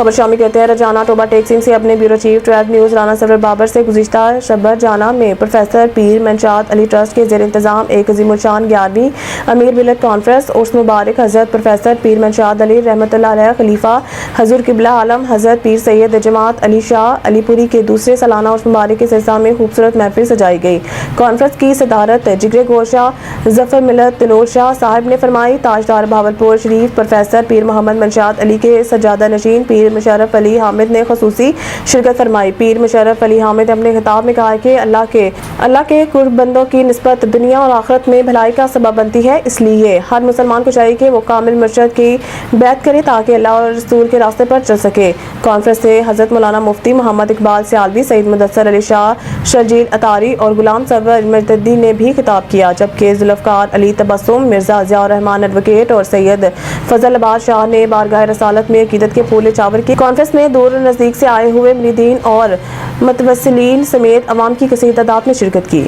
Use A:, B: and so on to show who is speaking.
A: خبر شامی کہتے ہیں رجانہ ٹوبہ ٹیکسنگ سے اپنے بیورو چیف 12 نیوز رانا سرور بابر سے گزشتہ شب جانہ میں پروفیسر پیر منشاد علی ٹرسٹ کے زیر انتظام ایک عظیم الشان 11ویں امیر ملت کانفرنس عرس مبارک حضرت پروفیسر پیر منشاد علی رحمۃ اللہ علیہ خلیفہ حضور قبلہ عالم حضرت پیر سید جماعت علی شاہ علی پوری کے دوسرے سالانہ عرس مبارک کے سلسلہ میں خوبصورت محفل سجائی گئی۔ کانفرنس کی صدارت جگر گوشہ ظفر ملت تلور شاہ صاحب نے فرمائی۔ تاجدار بہاولپور شریف پروفیسر پیر محمد منشاد علی کے سجادہ نشین پیر مشرف علی حامد نے خصوصی شرکت فرمائی۔ پیر مشرف علی حامد نے اپنے خطاب میں کہا کہ اللہ کے قرب بندوں کی نسبت دنیا اور آخرت میں بھلائی کا سبب بنتی ہے، اس لیے ہر مسلمان کو چاہیے کہ وہ کامل مرشد کی بیعت کرے تاکہ اللہ اور رسول کے راستے پر چل سکے۔ کانفرنس سے حضرت مولانا مفتی محمد اقبال سیالوی، سید مدثر علی شاہ، شرجیل اطاری اور غلام سرور مجددی نے بھی خطاب کیا، جبکہ ذوالفقار علی تبسم، مرزا ضیاء الرحمان ایڈوکیٹ اور سید فضل آباد شاہ نے بارگاہ رسالت میں عقیدت کے پھول نچھاور کی۔ کانفرنس میں دور نزدیک سے آئے ہوئے مریدین اور متوسلین سمیت عوام کی کثیر تعداد نے شرکت کی۔